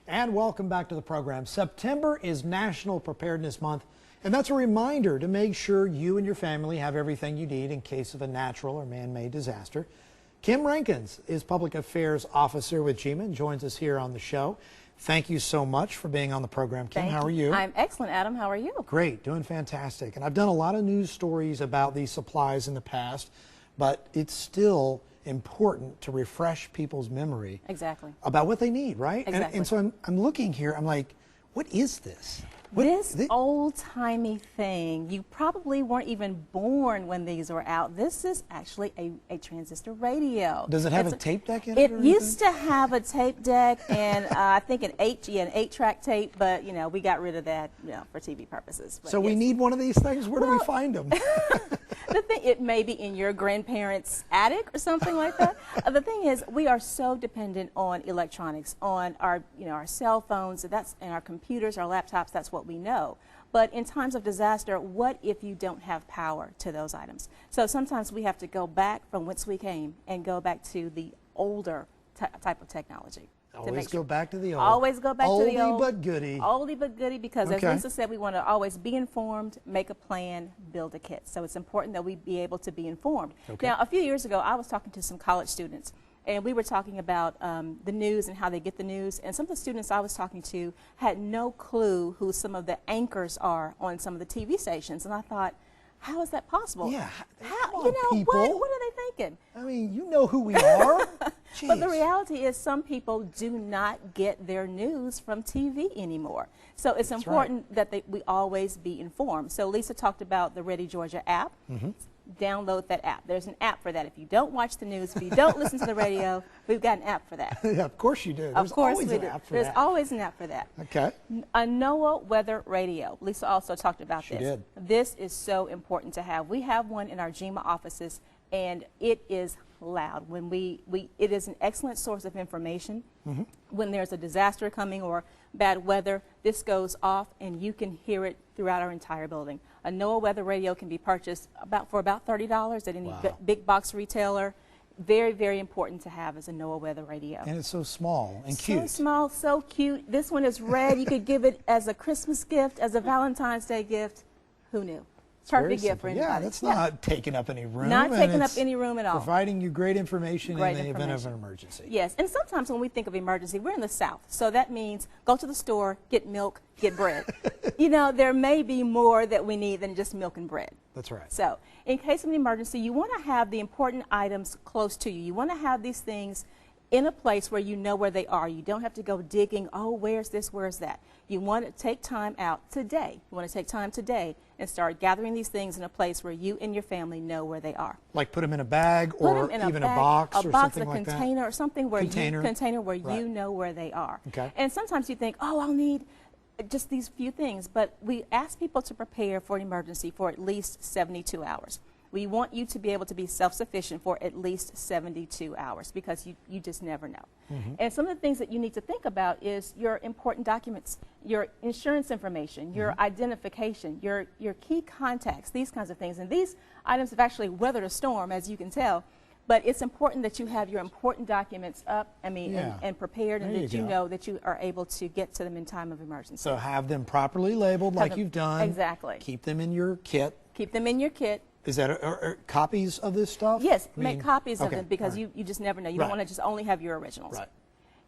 And welcome back to the program. September is National Preparedness Month, and that's a reminder to make sure you and your family have everything you need in case of a natural or man-made disaster. Kim Rankins is Public Affairs Officer with GEMA and joins us here on the show. Thank you so much for being on the program, Kim. How are you? I'm excellent, Adam. How are you? Great, doing fantastic. And I've done a lot of news stories about these supplies in the past, but it's still important to refresh people's memory about what they need, right? Exactly. And so I'm looking here, I'm like, what is this? This old-timey thing, you probably weren't even born when these were out. This is actually a transistor radio. Does it have a tape deck in it? It used to have a tape deck and I think an 8-track tape, but you know, we got rid of that, you know, for TV purposes. But so we need one of these things? Where do we find them? The thing, it may be in your grandparents' attic or something like that. The thing is, we are so dependent on electronics, on our, our cell phones, and our computers, our laptops. That's what we know. But in times of disaster, what if you don't have power to those items? So sometimes we have to go back from whence we came and go back to the older type of technology. Always go back to the old. Always go back to the old. Oldie but goodie. Oldie but goodie, because as Lisa said, we want to always be informed, make a plan, build a kit. So it's important that we be able to be informed. Now, a few years ago, I was talking to some college students, and we were talking about the news and how they get the news. And some of the students I was talking to had no clue who some of the anchors are on some of the TV stations. And I thought, how is that possible? Yeah, how, people. What are they thinking? I mean, you know who we are. But the reality is some people do not get their news from TV anymore. So it's important that we always be informed. So Lisa talked about the Ready Georgia app. Download that app. There's an app for that. If you don't watch the news, if you don't listen to the radio, we've got an app for that. Yeah, of course you do. There's always an app for that. There's always an app for that. Okay. A NOAA weather radio. Lisa also talked about this. She did. This is so important to have. We have one in our GEMA offices, and it is loud. When it is an excellent source of information. When there's a disaster coming or bad weather, this goes off and you can hear it throughout our entire building. A NOAA weather radio can be purchased for about $30 at any big box retailer. Very, very important to have as a NOAA weather radio. And it's so small and cute. So small, so cute. This one is red. You could give it as a Christmas gift, as a Valentine's Day gift. Who knew? Perfect gift for anybody. Yeah, that's not taking up any room. Not taking up any room at all. Providing you great information in the event of an emergency. Yes, and sometimes when we think of emergency, we're in the South. So that means go to the store, get milk, get bread. There may be more that we need than just milk and bread. That's right. So in case of an emergency, you want to have the important items close to you. You want to have these things in a place where you know where they are. You don't have to go digging, oh, where's this, where's that? You want to take time out today. You want to take time today and start gathering these things in a place where you and your family know where they are. Like put them in a bag or even a box or something like that? A container or something where you know where they are. Okay. And sometimes you think, oh, I'll need just these few things, but we ask people to prepare for an emergency for at least 72 hours. We want you to be able to be self-sufficient for at least 72 hours because you just never know. And some of the things that you need to think about is your important documents, your insurance information, your identification, your key contacts, these kinds of things. And these items have actually weathered a storm, as you can tell. But it's important that you have your important documents up, and prepared, and that you know that you are able to get to them in time of emergency. So have them properly labeled like you've done. Exactly. Keep them in your kit. Keep them in your kit. Is that copies of this stuff? Yes, make copies of them because you just never know. You don't want to just only have your originals. Right.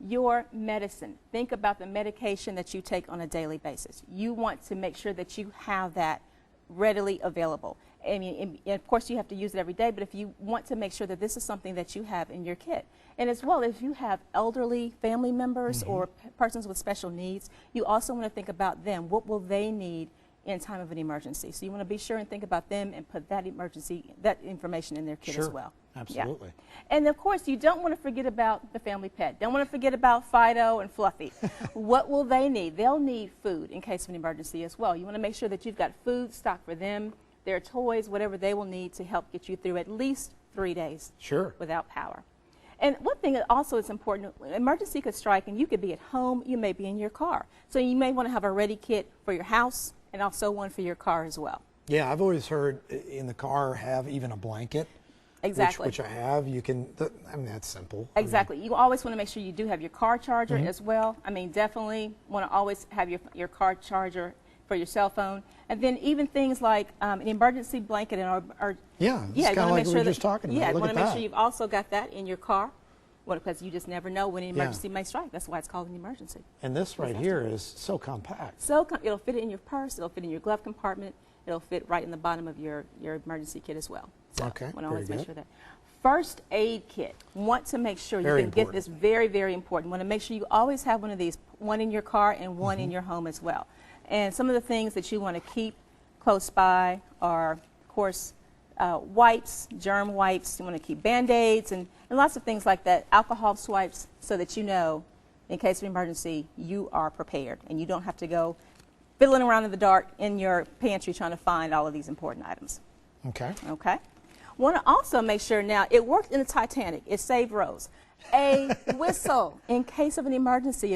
Your medicine. Think about the medication that you take on a daily basis. You want to make sure that you have that readily available. And of course, you have to use it every day, but if you want to make sure that this is something that you have in your kit. And as well, if you have elderly family members or persons with special needs, you also want to think about them. What will they need in time of an emergency? So you want to be sure and think about them and put that information in their kit as well. Absolutely. Yeah. And of course, you don't want to forget about the family pet. Don't want to forget about Fido and Fluffy. What will they need? They'll need food in case of an emergency as well. You want to make sure that you've got food stocked for them, their toys, whatever they will need to help get you through at least 3 days without power. And one thing that also is important, an emergency could strike and you could be at home, you may be in your car. So you may want to have a ready kit for your house and also one for your car as well. Yeah, I've always heard in the car have even a blanket Exactly. Which I have. You can, I mean, that's simple. Exactly. You always want to make sure you do have your car charger as well. I mean, definitely want to always have your car charger for your cell phone. And then even things like an emergency blanket or yeah, it's kind of like we were just talking about. Yeah, you want to make sure you've also got that in your car. Well, because you just never know when an emergency may strike. That's why it's called an emergency. And this right here is so compact. So it'll fit in your purse. It'll fit in your glove compartment. It'll fit right in the bottom of your emergency kit as well. So okay, I want to always very make good. sure that. First aid kit. Want to make sure you can get this. Very, very important. Want to make sure you always have one of these, one in your car and one in your home as well. And some of the things that you want to keep close by are, of course, wipes, germ wipes. You want to keep Band-Aids and lots of things like that. Alcohol swipes, so that you know, in case of emergency, you are prepared and you don't have to go fiddling around in the dark in your pantry trying to find all of these important items. Okay. Okay. Want to also make sure, now it worked in the Titanic, it saved Rose. A whistle in case of an emergency.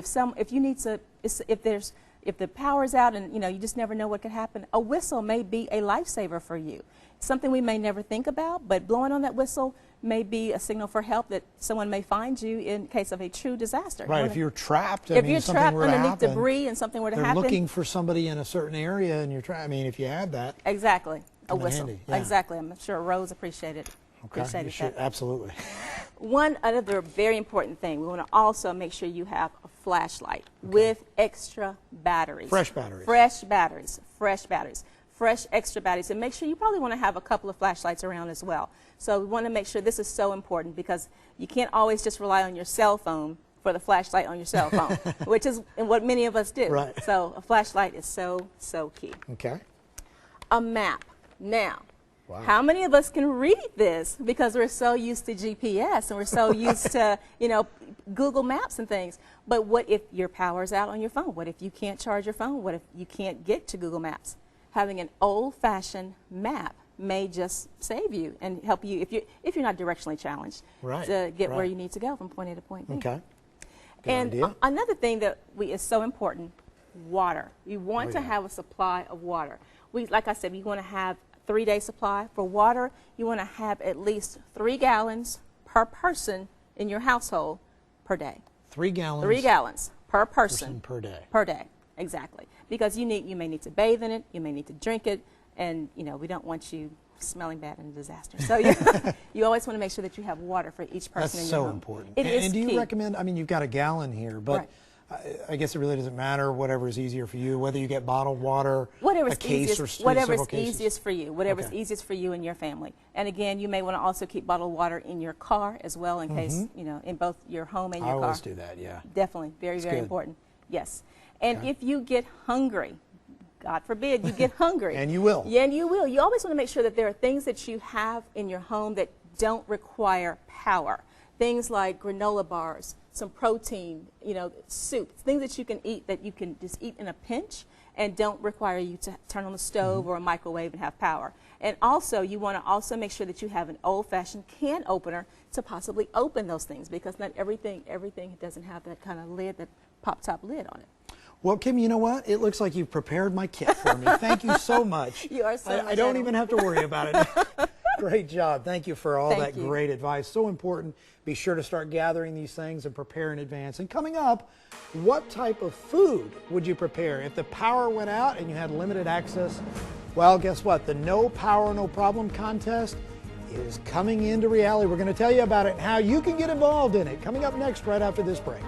If the power's out and you just never know what could happen, a whistle may be a lifesaver for you. Something we may never think about, but blowing on that whistle may be a signal for help that someone may find you in case of a true disaster. Right, if you're trapped, if you're trapped underneath debris and something were to happen. They're looking for somebody in a certain area and you're trying, I mean, if you had that. Exactly, a whistle. Handy, yeah. Exactly, I'm sure Rose appreciated that. Absolutely. One other very important thing, we want to also make sure you have a flashlight with extra batteries. Fresh batteries. Fresh batteries. Fresh batteries. Fresh extra batteries. And make sure you probably want to have a couple of flashlights around as well. So we want to make sure this is so important because you can't always just rely on your cell phone for the flashlight on your cell phone, which is what many of us do. Right. So a flashlight is so, so key. Okay. A map. Now, wow. How many of us can read this because we're so used to GPS and we're so used to, Google Maps and things. But what if your power's out on your phone? What if you can't charge your phone? What if you can't get to Google Maps? Having an old-fashioned map may just save you and help you if you're not directionally challenged to get where you need to go from point A to point B. Okay. Good and idea. Another thing that is so important, water. We want to have a supply of water. Like I said, we want to have 3-day supply. For water, you want to have at least 3 gallons per person in your household per day. 3 gallons? 3 gallons per person per day. Per day, exactly. Because you may need to bathe in it, you may need to drink it, and we don't want you smelling bad in a disaster. So you always want to make sure that you have water for each person in your home. That's so important. It is and do you key. recommend, I mean, you've got a gallon here, but I guess it really doesn't matter, whatever is easier for you, whether you get bottled water, a case or whatever's cases. easiest for you, whatever's easiest for you and your family. And again, you may want to also keep bottled water in your car as well in case, in both your home and your car. I always do that, yeah. Definitely, very, very important. Yes. And if you get hungry, God forbid you get hungry. And you will. Yeah, and you will. You always want to make sure that there are things that you have in your home that don't require power. Things like granola bars, some protein, soup, things that you can eat that you can just eat in a pinch and don't require you to turn on the stove or a microwave and have power. And also, you want to also make sure that you have an old-fashioned can opener to possibly open those things because not everything doesn't have that kind of lid, that pop-top lid on it. Well, Kim, you know what? It looks like you've prepared my kit for me. Thank you so much. You are so much. I don't even have to worry about it. Great job. Thank you for all that great advice. So important. Be sure to start gathering these things and prepare in advance. And coming up, what type of food would you prepare if the power went out and you had limited access? Well, guess what? The No Power, No Problem contest is coming into reality. We're going to tell you about it and how you can get involved in it. Coming up next, right after this break.